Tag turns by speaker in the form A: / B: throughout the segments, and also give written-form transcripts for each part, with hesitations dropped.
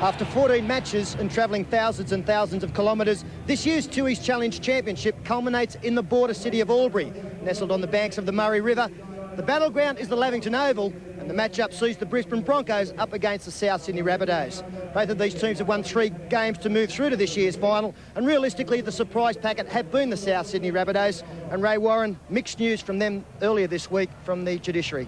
A: After 14 matches and travelling thousands and thousands of kilometres, this year's Tooheys Challenge Championship culminates in the border city of Albury. Nestled on the banks of the Murray River, the battleground is the Lavington Oval, and the match-up sees the Brisbane Broncos up against the South Sydney Rabbitohs. Both of these teams have won 3 games to move through to this year's final, and realistically the surprise packet have been the South Sydney Rabbitohs. And Ray Warren, mixed news from them earlier this week from the judiciary.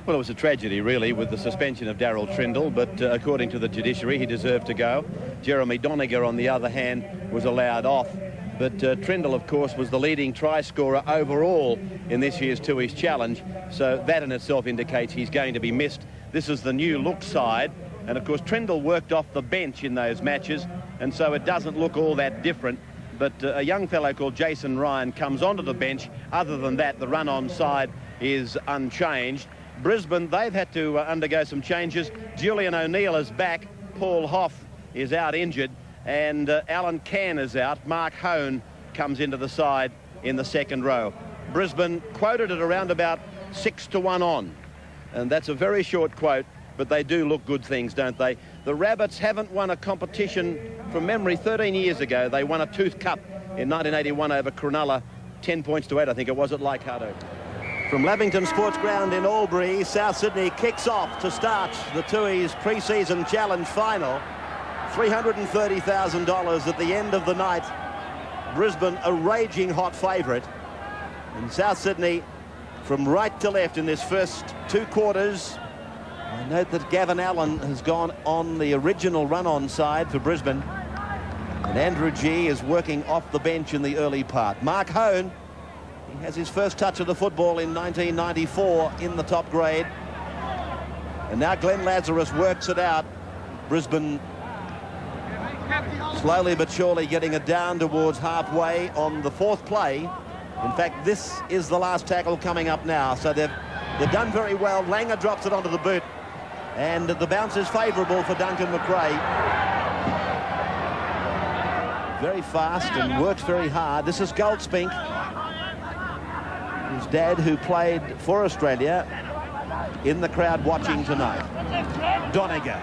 B: Well, it was a tragedy, really, with the suspension of Darryl Trindle, but according to the judiciary, he deserved to go. Jeremy Doniger, on the other hand, was allowed off. But Trindle, of course, was the leading try scorer overall in this year's Tooheys Challenge, so that in itself indicates he's going to be missed. This is the new look side, and of course Trindle worked off the bench in those matches, and so it doesn't look all that different. But a young fellow called Jason Ryan comes onto the bench. Other than that, the run-on side is unchanged. Brisbane, they've had to undergo some changes. Julian O'Neill is back. Paul Hoff is out injured. And Alan Cann is out. Mark Hone comes into the side in the second row. Brisbane quoted at around about 6-1 on. And that's a very short quote, but they do look good things, don't they? The Rabbits haven't won a competition from memory 13 years ago. They won a Tooth Cup in 1981 over Cronulla, 10 points to 8, I think it was, at Leichhardt. From Lavington Sports Ground in Albury, South Sydney kicks off to start the Tooheys pre-season challenge final. $330,000 at the end of the night. Brisbane a raging hot favourite. And South Sydney from right to left in this first 2 quarters. I note that Gavin Allen has gone on the original run-on side for Brisbane. And Andrew G is working off the bench in the early part. Mark Hone, he has his first touch of the football in 1994 in the top grade. And now Glenn Lazarus works it out. Brisbane slowly but surely getting it down towards halfway on the 4th play. In fact, this is the last tackle coming up now. So they've done very well. Langer drops it onto the boot. And the bounce is favourable for Duncan McRae. Very fast and works very hard. This is Goldspink. His dad, who played for Australia, in the crowd watching tonight. Doniger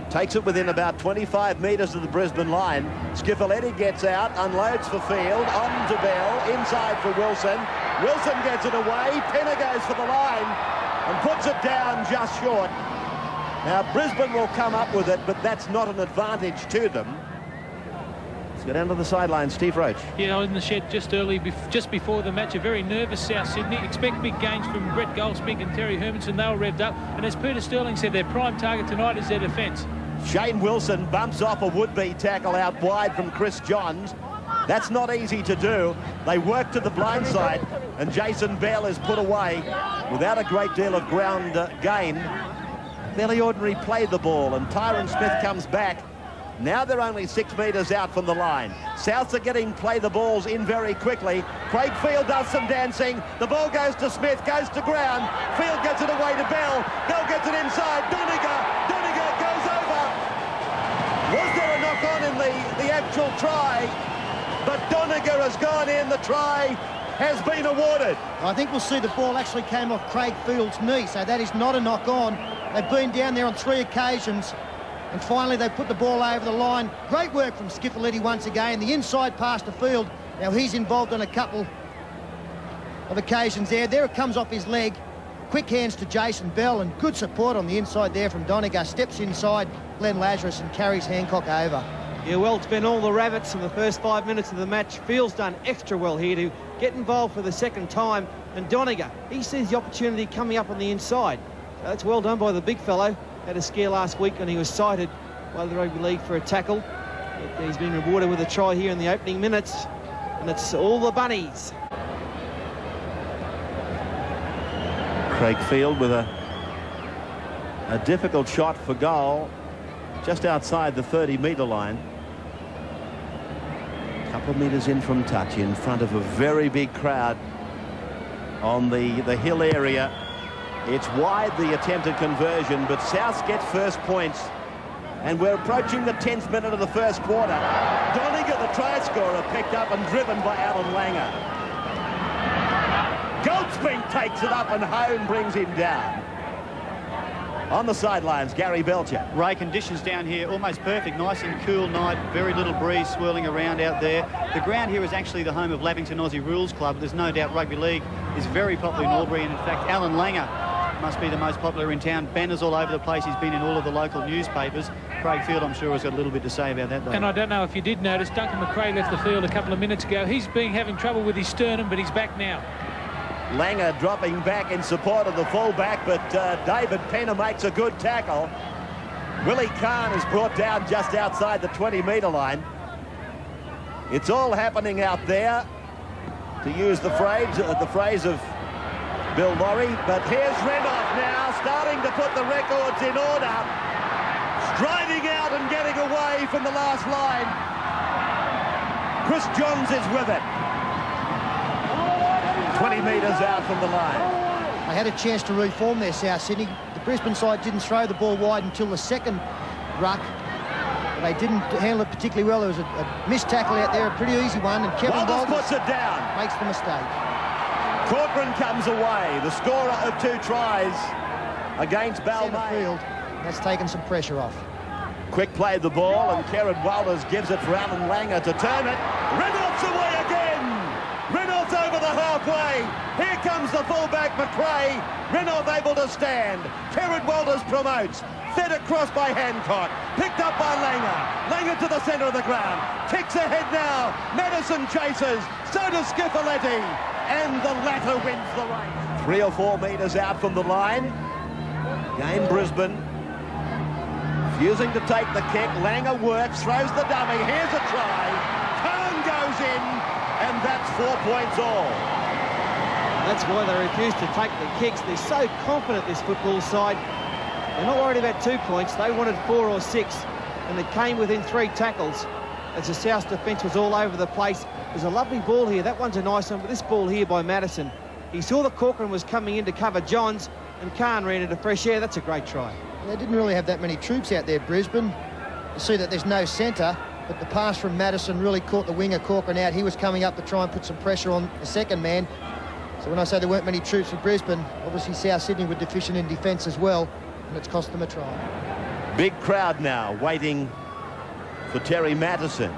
B: takes it within about 25 metres of the Brisbane line. Skiffeletti gets out, unloads for field, on to Bell, inside for Wilson. Wilson gets it away, Penner goes for the line and puts it down just short. Now Brisbane will come up with it, but that's not an advantage to them. Let's go down to the sideline, Steve Roach.
C: Yeah, in the shed just early, just before the match, a very nervous South Sydney. Expect big gains from Brett Goldspink and Terry Hermanson. They were revved up. And as Peter Sterling said, their prime target tonight is their defence.
B: Shane Wilson bumps off a would-be tackle out wide from Chris Johns. That's not easy to do. They work to the blind side, and Jason Bell is put away without a great deal of ground gain. Fairly ordinary play the ball, and Tyron Smith comes back. Now they're only 6 metres out from the line. Souths are getting play the balls in very quickly. Craig Field does some dancing. The ball goes to Smith, goes to ground. Field gets it away to Bell. Bell gets it inside. Doniger goes over. Was there a knock-on in the actual try? But Doniger has gone in. The try has been awarded.
A: I think we'll see the ball actually came off Craig Field's knee, so that is not a knock-on. They've been down there on 3 occasions. And finally, they put the ball over the line. Great work from Skiffeletti once again. The inside pass to Field. Now, he's involved on a couple of occasions there. There it comes off his leg. Quick hands to Jason Bell, and good support on the inside there from Doniger. Steps inside Glenn Lazarus and carries Hancock over.
D: Yeah, well, it's been all the Rabbits in the first 5 minutes of the match. Field's done extra well here to get involved for the second time. And Doniger, he sees the opportunity coming up on the inside. So that's well done by the big fellow. Had a scare last week when he was cited by the Rugby League for a tackle. But he's been rewarded with a try here in the opening minutes. And it's all the Bunnies.
B: Craig Field with a difficult shot for goal just outside the 30-metre line. A couple of metres in from touch in front of a very big crowd on the hill area. It's wide, the attempted conversion, but South gets first points. And we're approaching the 10th minute of the first quarter. Doniger, the try scorer, picked up and driven by Alan Langer. Goldspink takes it up and Hone brings him down. On the sidelines, Gary Belcher.
E: Ray, conditions down here almost perfect. Nice and cool night. Very little breeze swirling around out there. The ground here is actually the home of Lavington Aussie Rules Club. There's no doubt rugby league is very popular in Albury, and in fact Alan Langer must be the most popular in town. Banners all over the place. He's been in all of the local newspapers. Craig Field, I'm sure, has got a little bit to say about that, though.
C: And I don't know if you did notice, Duncan McRae left the field a couple of minutes ago. He's been having trouble with his sternum, but he's back now.
B: Langer dropping back in support of the fullback, but David Penner makes a good tackle. Willie Kahn is brought down just outside the 20-metre line. It's all happening out there, to use the phrase of Bill Laurie. But here's Renouf now, starting to put the records in order. Striding out and getting away from the last line. Chris Johns is with it. 20 metres out from the line.
A: They had a chance to reform their South Sydney. The Brisbane side didn't throw the ball wide until the second ruck. They didn't handle it particularly well. There was a missed tackle out there, a pretty easy one, and Kevin
B: Walters
A: Walters
B: puts it down.
A: Makes the mistake.
B: Corcoran comes away, the scorer of 2 tries against Balmain.
A: Field. That's taken some pressure off.
B: Quick play the ball, and Kerrod Walters gives it for Alan Langer to turn it. Renouf's away again. Renouf's over the halfway. Here comes the fullback McRae. Renouf able to stand. Kerrod Walters promotes. Fed across by Hancock. Picked up by Langer. Langer to the centre of the ground. Kicks ahead now. Madison chases. So does Skiffaletti. And the latter wins the race. 3 or 4 metres out from the line. Again, Brisbane refusing to take the kick. Langer works, throws the dummy. Here's a try. Kahn goes in, and that's 4 points all.
D: That's why they refuse to take the kicks. They're so confident, this football side. They're not worried about 2 points. They wanted 4 or 6, and it came within 3 tackles as the South defence was all over the place. There's a lovely ball here. That one's a nice one, but this ball here by Madison. He saw that Corcoran was coming in to cover Johns, and Kahn ran into fresh air. That's a great try.
A: They didn't really have that many troops out there, Brisbane. You see that there's no centre, but the pass from Madison really caught the winger Corcoran out. He was coming up to try and put some pressure on the second man. So when I say there weren't many troops for Brisbane, obviously South Sydney were deficient in defence as well, and it's cost them a try.
B: Big crowd now waiting for Terry Mattison.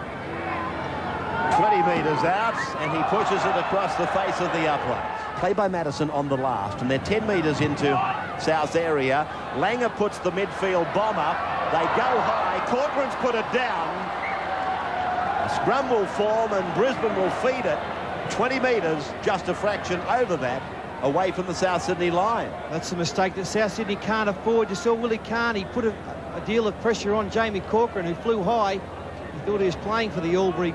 B: 20 metres out, and he pushes it across the face of the uprights. Play by Madison on the last, and they're 10 metres into South's area. Langer puts the midfield bomb up. They go high. Corcoran's put it down. A scrum will form, and Brisbane will feed it. 20 metres, just a fraction over that, away from the South Sydney line.
D: That's a mistake that South Sydney can't afford. You saw Willie Kahn. He put a deal of pressure on Jamie Corcoran, who flew high. He thought he was playing for the Albury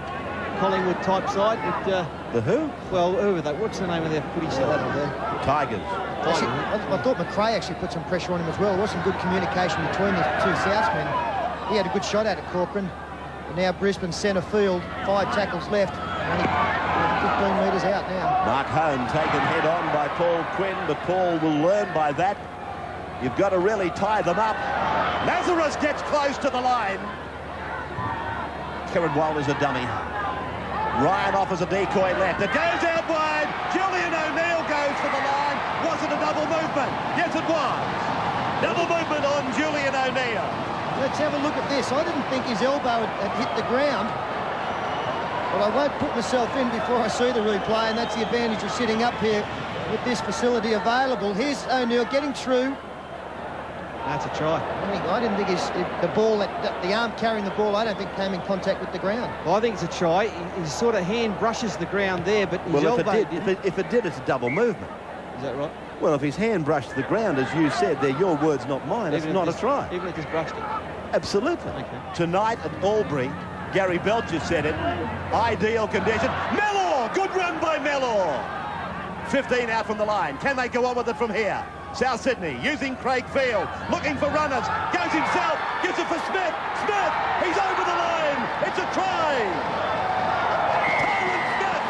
D: Collingwood type side, but
B: the who?
D: Well, who are they? What's the name of their footy side?
B: Tigers.
A: Actually, I thought McRae actually put some pressure on him as well. There was some good communication between the 2 Southmen. He had a good shot at it, Corcoran. But now Brisbane centre field, 5 tackles left, only 15 metres out now.
B: Mark Hone taken head on by Paul Quinn, but Paul will learn by that. You've got to really tie them up. Lazarus gets close to the line. Kerrod Walters a dummy. Ryan offers a decoy left. It goes out wide. Julian O'Neill goes for the line. Was it a double movement? Yes, it was. Double movement on Julian O'Neill.
A: Let's have a look at this. I didn't think his elbow had hit the ground, but I won't put myself in before I see the replay, and that's the advantage of sitting up here with this facility available. Here's O'Neill getting through.
D: That's a try.
A: I didn't think the ball, the arm carrying the ball, I don't think came in contact with the ground.
D: Well, I think it's a try. His sort of hand brushes the ground there, but his elbow
B: if it did, it's a double movement.
D: Is that right?
B: Well, if his hand brushed the ground, as you said, they're your words, not mine. It's not a try.
D: Even if he's brushed it.
B: Absolutely.
D: Okay.
B: Tonight at Albury, Gary Belcher said it, ideal condition. Mellor! Good run by Mellor! 15 out from the line. Can they go on with it from here? South Sydney using Craig Field, looking for runners, goes himself, gives it for Smith. Smith, he's over the line. It's a try. Tyron Smith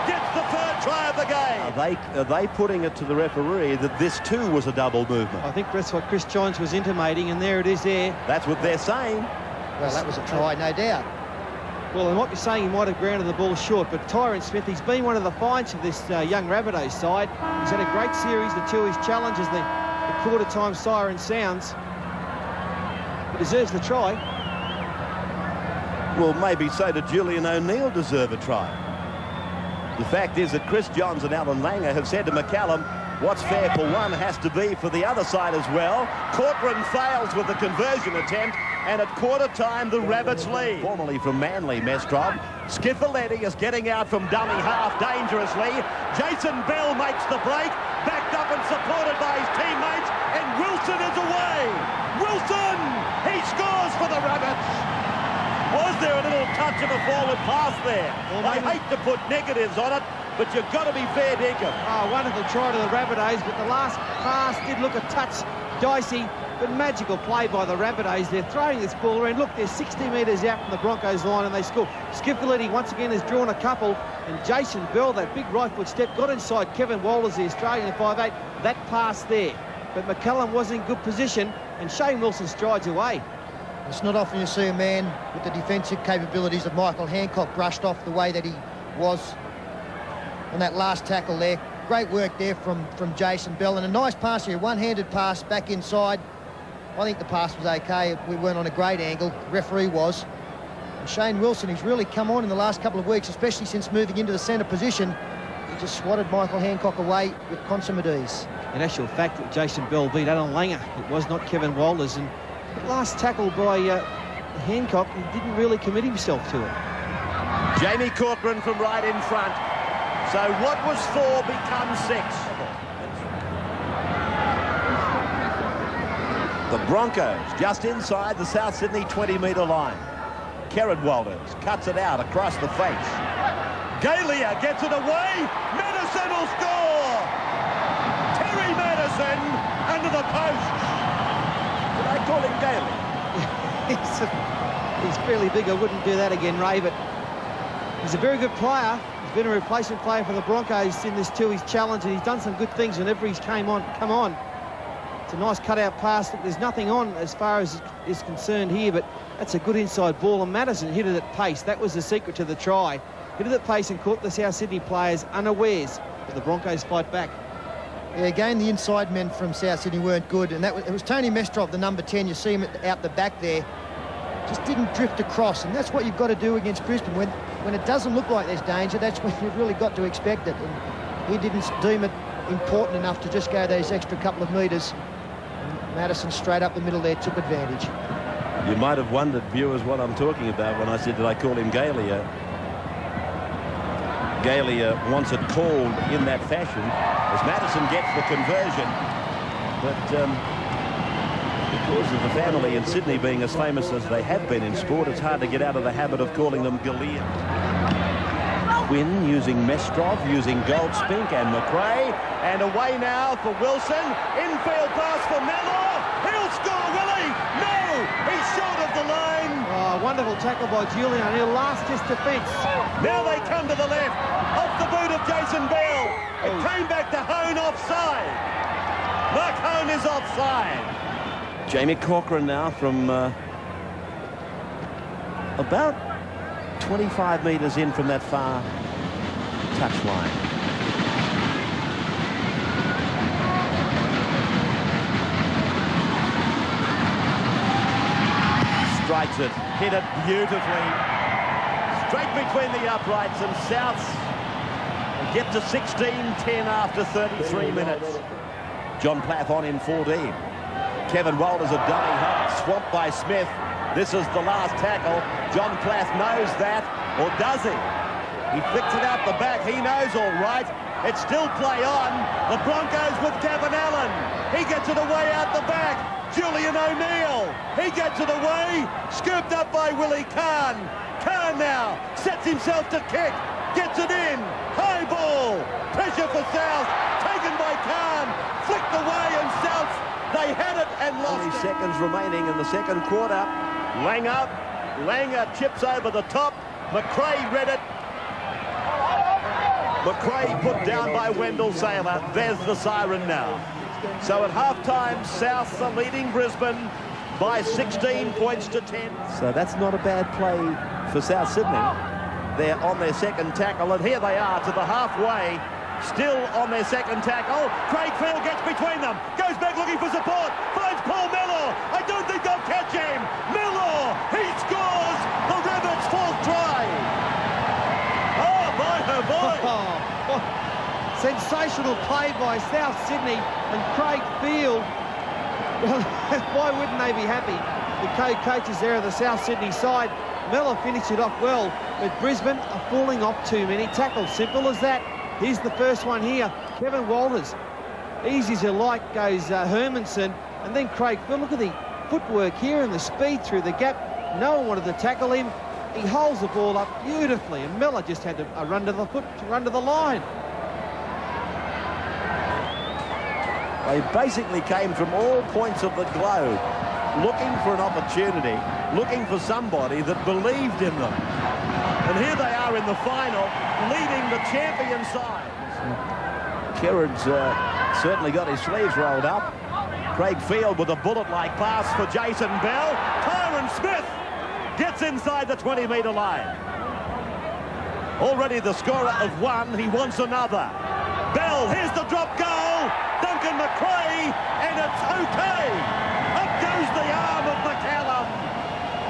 B: gets the 3rd try of the game. Are they putting it to the referee that this too was a double movement?
D: I think that's what Chris Johns was intimating, and there it is there.
B: That's what they're saying.
A: Well, that was a try, no doubt.
D: Well, they might be saying he might have grounded the ball short, but Tyron Smith, he's been one of the finds of this young Rabbitohs side. He's had a great series, the Tooheys Challenge, as the quarter-time siren sounds. He deserves the try.
B: Well, maybe so did Julian O'Neill deserve a try. The fact is that Chris Johns and Alan Langer have said to McCallum, what's fair for one has to be for the other side as well. Corcoran fails with the conversion attempt, and at quarter time the Rabbits lead. Formerly from Manly, Mestrov. Skiffaletti is getting out from dummy half dangerously. Jason Bell makes the break, backed up and supported by his teammates, and Wilson is away. Wilson! He scores for the Rabbits. Was there a little touch of a forward pass there? Well, I hate to put negatives on it, but you've got to be fair dinkum.
D: Oh, wonderful try to the Rabbitohs, but the last pass did look a touch dicey, but magical play by the Rabbitohs. They're throwing this ball around. Look, they're 60 metres out from the Broncos line and they score. Skiffaletti once again has drawn a couple, and Jason Bell, that big right foot step, got inside Kevin Walters, the Australian at 5'8". That pass there, but McCallum was in good position, and Shane Wilson strides away.
A: It's not often you see a man with the defensive capabilities of Michael Hancock brushed off the way that he was on that last tackle there. Great work there from Jason Bell, and a nice pass here, one-handed pass back inside. I think the pass was okay. We weren't on a great angle. The referee was. And Shane Wilson, he's really come on in the last couple of weeks, especially since moving into the centre position. He just swatted Michael Hancock away with consummate ease.
D: In actual fact, Jason Bell beat Alan Langer. It was not Kevin Walters, and the last tackle by Hancock, he didn't really commit himself to it.
B: Jamie Corcoran from right in front. So what was 4 becomes 6. The Broncos just inside the South Sydney 20-metre line. Kerrod Walters cuts it out across the face. Galia gets it away. Madison will score. Terry Madison under the post. Did I call him Galia?
D: He's fairly big. I wouldn't do that again, Ray, but he's a very good player. He's been a replacement player for the Broncos in this Tooheys Challenge, and he's done some good things whenever he's come on. It's a nice cut-out pass. There's nothing on as far as is concerned here, but that's a good inside ball, and Madison hit it at pace. That was the secret to the try. Hit it at pace and caught the South Sydney players unawares, but the Broncos fight back.
A: Yeah, again, the inside men from South Sydney weren't good, and it was Tony Mestrov, the number 10. You see him out the back there. Just didn't drift across, and that's what you've got to do against Brisbane. When it doesn't look like there's danger, that's when you've really got to expect it. And he didn't deem it important enough to just go those extra couple of metres. And Madison straight up the middle there took advantage.
B: You might have wondered, viewers, what I'm talking about when I said, did I call him Galia? Galia wants it called in that fashion as Madison gets the conversion. But because of the family in Sydney being as famous as they have been in sport, it's hard to get out of the habit of calling them Galia. Quinn using Mestrov, using Goldspink and McRae, and away now for Wilson. Infield pass for Mellor. He'll score, will he? No! He's short of the line.
D: Oh, wonderful tackle by Julian O'Neill. Last his defence.
B: Now they come to the left. Off the boot of Jason Bell. It came back to Hone offside. Mark Hone is offside. Jamie Corcoran now from about 25 metres in from that far touchline. Strikes it, hit it beautifully. Straight between the uprights, and Souths get to 16-10 after 33 minutes. John Plath on in 14. Kevin Walters a dummy half, swamped by Smith. This is the last tackle. John Plath knows that, or does he? He flicks it out the back. He knows all right. It's still play on. The Broncos with Gavin Allen. He gets it away out the back. Julian O'Neill. He gets it away. Scooped up by Willie Kahn. Kahn now sets himself to kick. Gets it in. High ball. Pressure for South. Taken by Kahn. Flicked away, and South, they had it and lost. Only seconds remaining in the second quarter. Langer chips over the top. McRae read it. McRae put down by Wendell Saylor. There's the siren now. So at half-time, South are leading Brisbane by 16 points to 10. So that's not a bad play for South Sydney. They're on their second tackle, and here they are to the halfway. still on their second tackle. Craig Field gets between them, goes back looking for support, finds Paul Miller. I don't think they'll catch him. Miller, he scores the Rabbits' 4th try. Oh boy, oh boy.
D: Sensational play by South Sydney and Craig Field. Well, why wouldn't they be happy? The co-coaches there of the South Sydney side. Miller finished it off well, but Brisbane are falling off too many tackles. Simple as that. Here's the first one here. Kevin Walters. Easy as you like goes Hermanson, and then Craig Field. Look at the footwork here and the speed through the gap. No one wanted to tackle him. He holds the ball up beautifully, and Miller just had to run to the run to the line.
B: They basically came from all points of the globe, looking for an opportunity, looking for somebody that believed in them. And here they are in the final, leading the champion side. Kerrod's certainly got his sleeves rolled up. Craig Field with a bullet-like pass for Jason Bell. Tyron Smith gets inside the 20-metre line. Already the scorer of 1, he wants another. Bell, here's the drop goal. Duncan McRae, and it's okay. Up goes the arm of McCallum.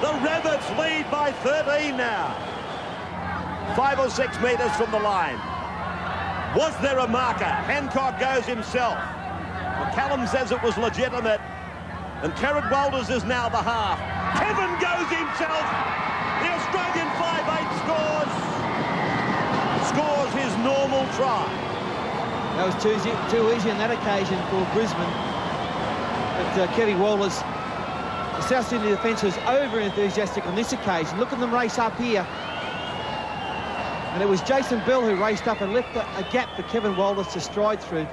B: The Rabbits lead by 13 now. 5 or 6 metres from the line. Was there a marker? Hancock goes himself. McCallum says it was legitimate. And Kerrod Walters is now the half. Kevin goes himself. The Australian 5'8" scores his normal try.
D: That was too easy on that occasion for Brisbane. But Kevin Walters, the South Sydney defence was over-enthusiastic on this occasion. Look at them race up here. And it was Jason Bell who raced up and left a gap for Kevin Walters to stride through.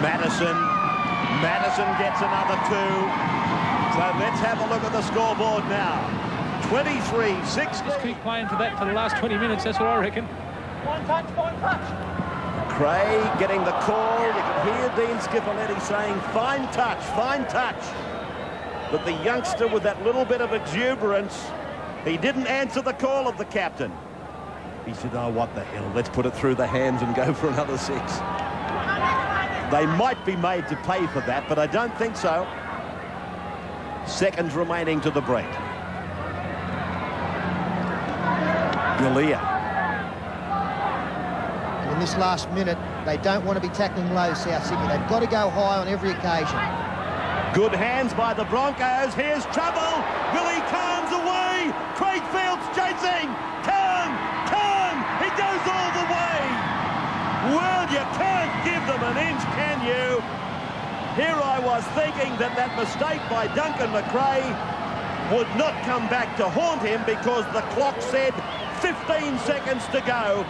B: Madison gets another 2. So let's have a look at the scoreboard now. 23-6.
C: Just keep playing for that for the last 20 minutes, that's what I reckon.
F: One touch.
B: Craig getting the call. You can hear Dean Skipoletti saying, fine touch. But the youngster with that little bit of exuberance, he didn't answer the call of the captain. He said, oh, what the hell, let's put it through the hands and go for another 6. They might be made to pay for that, but I don't think so. Seconds remaining to the break. Galea.
A: In this last minute, they don't want to be tackling low, South Sydney. They've got to go high on every occasion.
B: Good hands by the Broncos. Here's trouble. Willie Cahn's away. Craig Field's chasing. Cahn. He goes all the way. Well, you can't give them an inch, can you? Here I was thinking that mistake by Duncan McRae would not come back to haunt him because the clock said 15 seconds to go.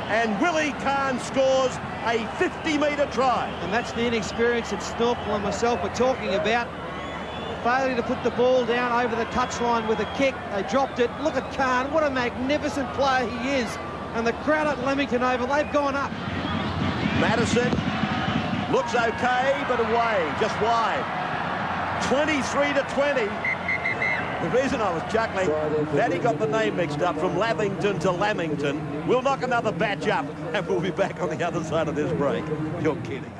B: And Willie Cahn scores a 50-metre try.
D: And that's the inexperience that Snorkel and myself were talking about. Failure to put the ball down over the touchline with a kick. They dropped it. Look at Cahn. What a magnificent player he is. And the crowd at Lavington Oval, they've gone up.
B: Madison looks okay, but away, just wide. 23-20. The reason I was chuckling, that he got the name mixed up from Lavington to Lamington. We'll knock another batch up, and we'll be back on the other side of this break. You're kidding.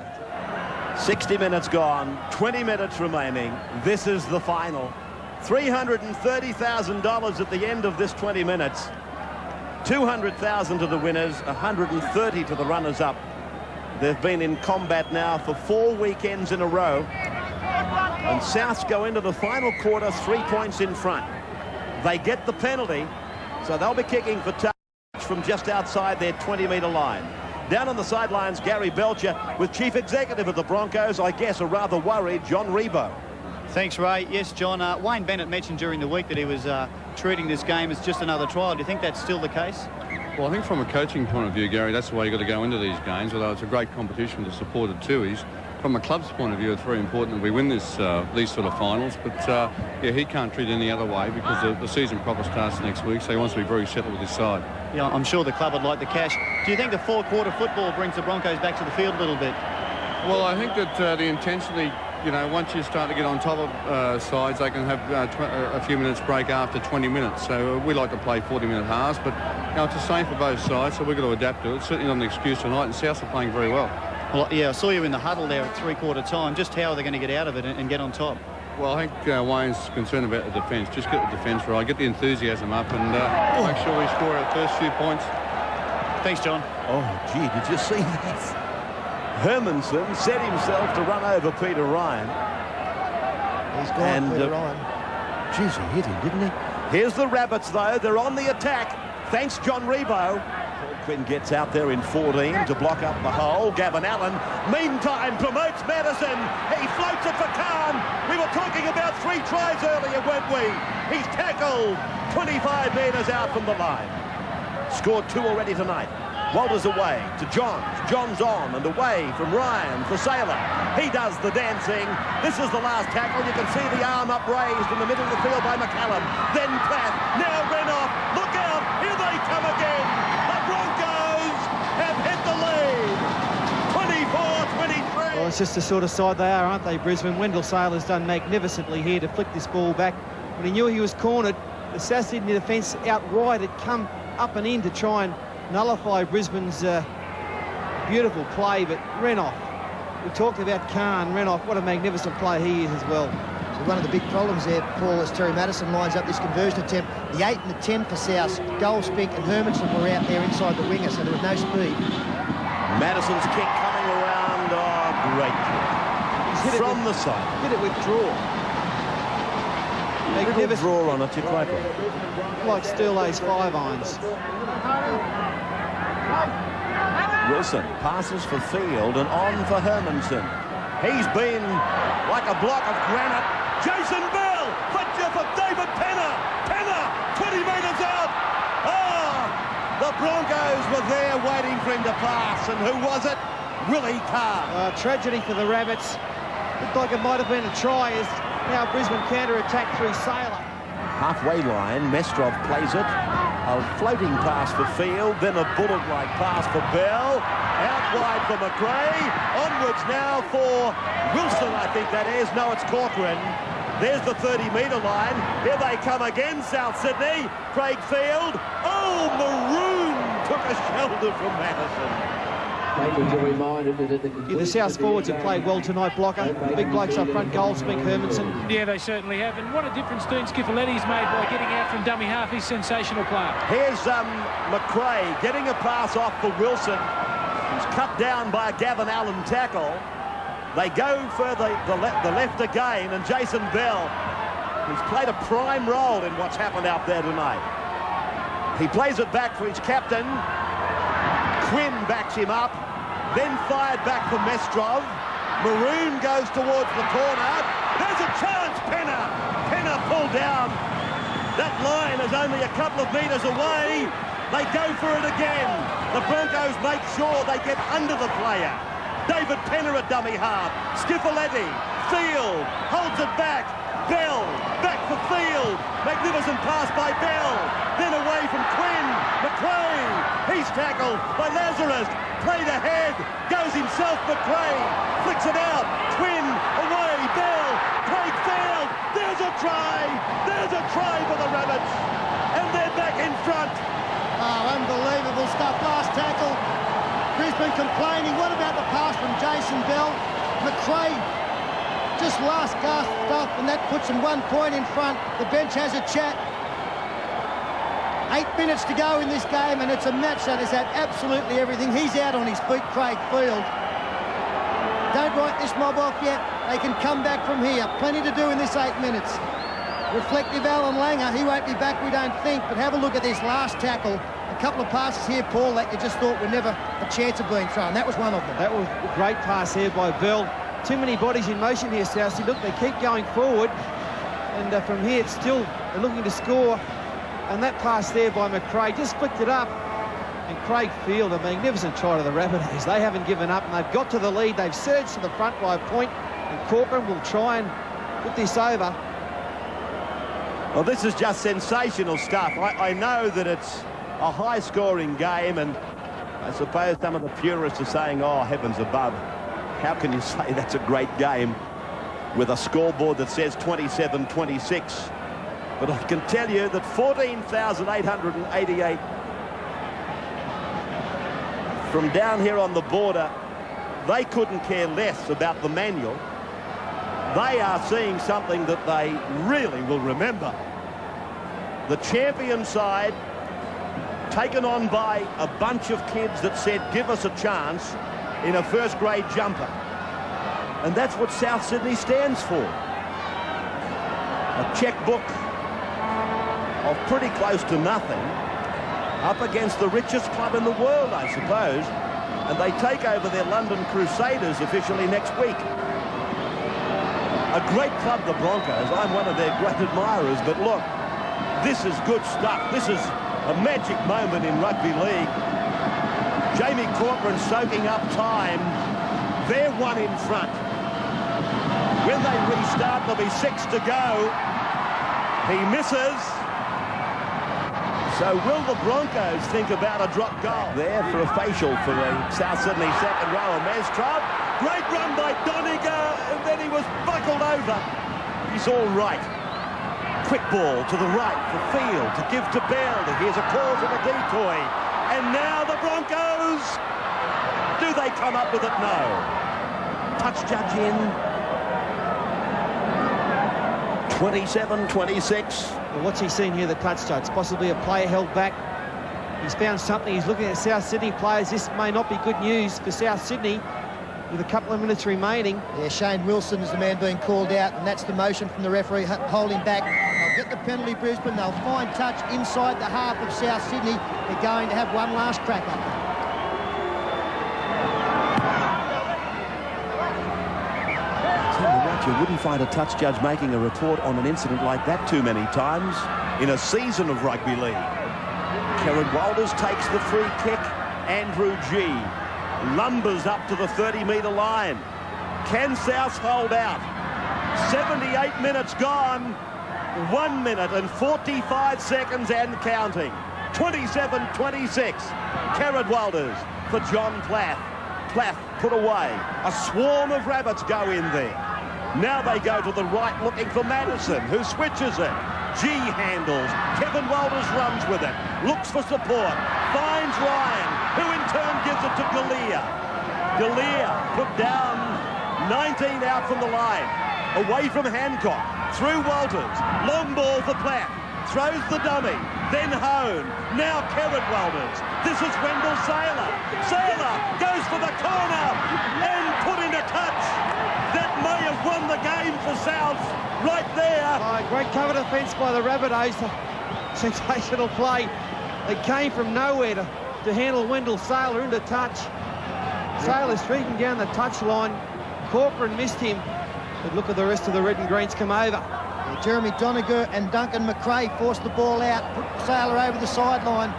B: 60 minutes gone, 20 minutes remaining. This is the final. $330,000 at the end of this 20 minutes. 200,000 to the winners, 130 to the runners-up. They've been in combat now for 4 weekends in a row. And Souths go into the final quarter 3 points in front. They get the penalty, so they'll be kicking for touch from just outside their 20-metre line. Down on the sidelines, Gary Belcher with Chief Executive of the Broncos, I guess a rather worried John Rebo.
E: Thanks, Ray. Yes, John, Wayne Bennett mentioned during the week that he was treating this game as just another trial. Do you think that's still the case?
F: Well, I think from a coaching point of view, Gary, that's the way you've got to go into these games, although it's a great competition to support the Tooheys. From a club's point of view, it's very important that we win these sort of finals. But, yeah, he can't treat it any other way because the season proper starts next week, so he wants to be very settled with his side.
E: Yeah, I'm sure the club would like the cash. Do you think the fourth quarter football brings the Broncos back to the field a little bit?
F: Well, I think that the intensity you know, once you start to get on top of sides, they can have a few minutes break after 20 minutes. So we like to play 40-minute halves, but you know, it's the same for both sides, so we've got to adapt to it. Certainly not an excuse tonight, and South are playing very well.
E: Well, yeah, I saw you in the huddle there at three-quarter time. Just how are they going to get out of it and get on top?
F: Well, I think Wayne's concerned about the defence. Just get the defence right, get the enthusiasm up, and make sure we score our first few points.
E: Thanks, John.
G: Oh, gee, did you see that? Hermanson set himself to run over Peter Ryan.
A: He's gone, Peter Ryan.
G: Geez, he hit him, didn't he? Here's the Rabbits, though. They're on the attack. Thanks, John Rebo. Paul Quinn gets out there in 14 to block up the hole. Gavin Allen, meantime, promotes Madison. He floats it for Khan. We were talking about 3 tries earlier, weren't we? He's tackled 25 metres out from the line. Scored 2 already tonight. Walters away to Johns. Johns on and away from Ryan for Saylor. He does the dancing. This is the last tackle. You can see the arm upraised in the middle of the field by McCallum. Then Platt. Now Renoff. Look out. Here they come again. The Broncos have hit the lead. 24-23.
D: Well, it's just the sort of side they are, aren't they, Brisbane? Wendell Saylor's done magnificently here to flick this ball back. When he knew he was cornered, the South Sydney defence out wide had come up and in to try and nullify Brisbane's beautiful play, but Renoff, we talked about Khan. Renoff, what a magnificent player he is as well.
A: So one of the big problems there, Paul, as Terry Madison lines up this conversion attempt, the 8 and the 10 for South, Goldspink and Hermanson were out there inside the winger, so there was no speed.
G: Madison's kick coming around. Oh, great kick. From the side.
D: Hit it with draw.
G: Little draw on it, you're quite right.
D: Like Sturlay's 5 irons.
G: Wilson passes for Field and on for Hermanson. He's been like a block of granite. Jason Bell, fletcher for David Penner. Penner, 20 metres out. The Broncos were there waiting for him to pass. And who was it? Willie Carr.
D: Tragedy for the Rabbits. Looked like it might have been a try as now Brisbane counter-attack through Saylor.
G: Halfway line, Mestrov plays it. A floating pass for Field, then a bullet-like pass for Bell. Out wide for McRae. Onwards now for Wilson, I think that is. No, it's Corcoran. There's the 30-metre line. Here they come again, South Sydney. Craig Field. Oh, Maroon took a shoulder from Madison.
D: The South forwards have played well tonight, Blocker. The big blokes up front, Goldspink, Hermanson.
C: Yeah, they certainly have. And what a difference Dean Skifoletti's made by getting out from dummy half. He's sensational player.
G: Here's McRae getting a pass off for Wilson. He's cut down by a Gavin Allen tackle. They go for the left again, and Jason Bell, who's played a prime role in what's happened out there tonight. He plays it back for his captain. Quinn backs him up, then fired back for Mestrov. Maroon goes towards the corner. There's a chance, Penner. Penner pulled down. That line is only a couple of metres away. They go for it again. The Broncos make sure they get under the player. David Penner at dummy half. Skifoletti. Field holds it back. Bell back for Field. Magnificent pass by Bell. Then away from Quinn. McRae. He's tackled by Lazarus. Played ahead. Goes himself McRae. Flicks it out. Quinn away. Bell. Craig Field. There's a try. There's a try for the Rabbits. And they're back in front.
A: Oh, unbelievable stuff. Last tackle. Brisbane complaining. What about the pass from Jason Bell? McRae just last gasp stuff, and that puts them 1 point in front. The bench has a chat. 8 minutes to go in this game, and it's a match that has had absolutely everything. He's out on his feet, Craig Field. Don't write this mob off yet. They can come back from here. Plenty to do in this 8 minutes. Reflective Alan Langer, he won't be back, we don't think, but have a look at this last tackle. A couple of passes here, Paul, that you just thought were never a chance of being thrown. That was one of them.
D: That was a great pass here by Bell. Too many bodies in motion here, Southsea. Look, they keep going forward, and from here it's still they're looking to score. And that pass there by McRae just flicked it up. And Craig Field, a magnificent try to the Rabbitohs. They haven't given up, and they've got to the lead. They've surged to the front by a point, and Corcoran will try and put this over.
G: Well, this is just sensational stuff. I know that it's a high-scoring game, and I suppose some of the purists are saying, oh, heavens above, how can you say that's a great game? with a scoreboard that says 27-26. But I can tell you that 14,888 from down here on the border, they couldn't care less about the manual. They are seeing something that they really will remember. The champion side taken on by a bunch of kids that said, give us a chance in a first-grade jumper. And that's what South Sydney stands for. A checkbook of pretty close to nothing up against the richest club in the world, I suppose. And they take over their London Crusaders officially next week. A great club, the Broncos. I'm one of their great admirers, but look, this is good stuff. This is a magic moment in rugby league. Jamie Corcoran soaking up time. They're one in front. When they restart, there'll be 6 to go. He misses. So will the Broncos think about a drop goal? There for a facial for the South Sydney second row. Mestrov. Great run by Doniger, and then he was buckled over. He's all right. Quick ball to the right for Field to give to Bell. Here's a call from a decoy. And now the Broncos. Do they come up with it? No. Touch judge in. 27-26.
D: Well, what's he seen here, the touch judge? Possibly a player held back. He's found something. He's looking at South Sydney players. This may not be good news for South Sydney with a couple of minutes remaining.
A: Yeah, Shane Wilson is the man being called out, and that's the motion from the referee holding back. They'll get the penalty, Brisbane. They'll find touch inside the half of South Sydney. They're going to have one last crack at it.
G: You wouldn't find a touch judge making a report on an incident like that too many times in a season of rugby league. Kerrod Walters takes the free kick. Andrew G lumbers up to the 30-metre line. Can South hold out? 78 minutes gone. 1 minute and 45 seconds and counting. 27-26. Kerrod Walters for John Plath. Plath put away. A swarm of rabbits go in there. Now they go to the right looking for Madison, who switches it. G handles. Kevin Walters runs with it. Looks for support. Finds Ryan, who in turn gives it to Galea. Galea put down 19 out from the line. Away from Hancock. Through Walters. Long ball for Platt. Throws the dummy. Then Hone. Now Kerrod Walters. This is Wendell Saylor. Saylor goes for the corner and put into touch. That may have won the game for South right there.
D: Great cover defence by the Rabbitohs. Sensational play. They came from nowhere to handle Wendell Saylor into touch. Saylor streaking down the touchline. Corcoran missed him. But look at the rest of the red and greens come over.
A: Yeah, Jeremy Doniger and Duncan McRae forced the ball out, put Saylor over the sideline.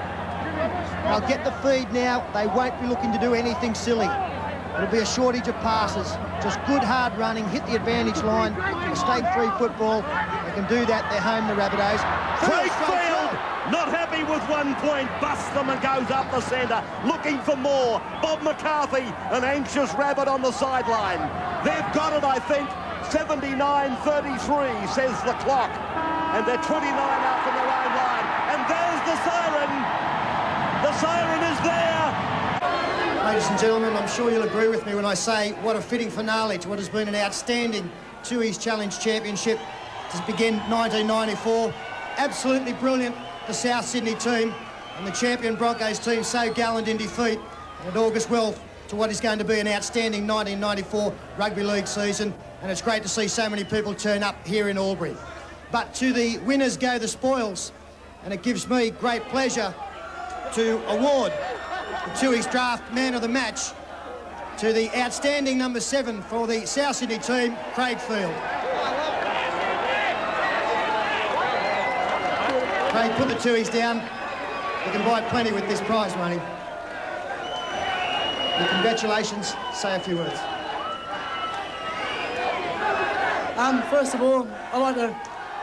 A: They'll get the feed now. They won't be looking to do anything silly. It'll be a shortage of passes. Just good hard running, hit the advantage line, mistake-free football. They can do that. They're home, the Rabbitohs.
G: Craig Field, not happy with 1 point, busts them and goes up the centre, looking for more. Bob McCarthy, an anxious rabbit on the sideline. They've got it, I think. 79-33, says the clock. And they're 29 out from their own line. And there's the siren. The siren is there.
A: Ladies and gentlemen, I'm sure you'll agree with me when I say what a fitting finale to what has been an outstanding Tooheys Challenge Championship to begin 1994. Absolutely brilliant, the South Sydney team, and the champion Broncos team so gallant in defeat. And it augurs well to what is going to be an outstanding 1994 rugby league season. And it's great to see so many people turn up here in Albury. But to the winners go the spoils, and it gives me great pleasure to award the Tooheys Draft Man of the Match to the outstanding number 7 for the South Sydney team, Craig Field. Craig, put the Tooheys down. You can buy plenty with this prize money. And congratulations. Say a few words.
H: First of all, I'd like to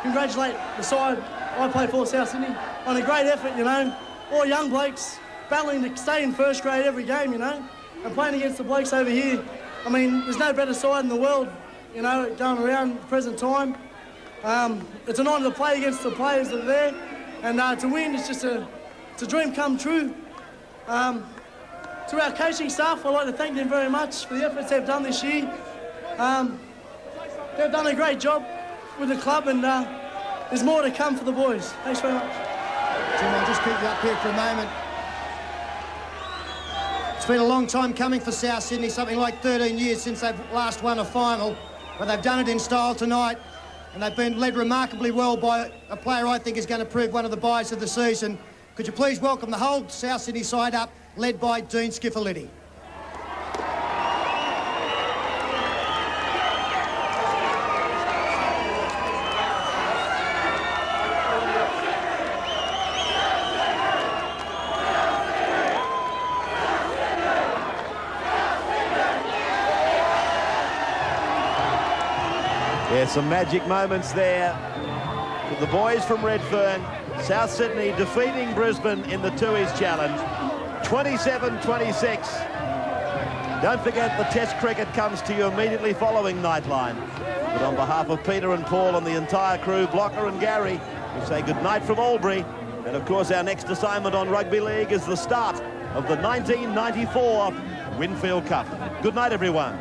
H: congratulate the side I play for, South Sydney, on a great effort, you know. All young blokes battling to stay in first grade every game, you know, and playing against the blokes over here. I mean, there's no better side in the world you know, going around at the present time. It's an honour to play against the players that are there, and to win, it's a dream come true. To our coaching staff, I'd like to thank them very much for the efforts they've done this year. They've done a great job with the club, and there's more to come for the boys. Thanks very much.
A: Jim, I'll just keep you up here for a moment. It's been a long time coming for South Sydney, something like 13 years since they've last won a final, but they've done it in style tonight, and they've been led remarkably well by a player I think is going to prove one of the buys of the season. Could you please welcome the whole South Sydney side up, led by Dean Skiffalidi.
G: Yeah, some magic moments there for the boys from Redfern. South Sydney defeating Brisbane in the Tooheys Challenge, 27-26. Don't forget the Test cricket comes to you immediately following Nightline. But on behalf of Peter and Paul and the entire crew, Blocker and Gary, we say good night from Albury. And of course our next assignment on Rugby League is the start of the 1994 Winfield Cup. Good night, everyone.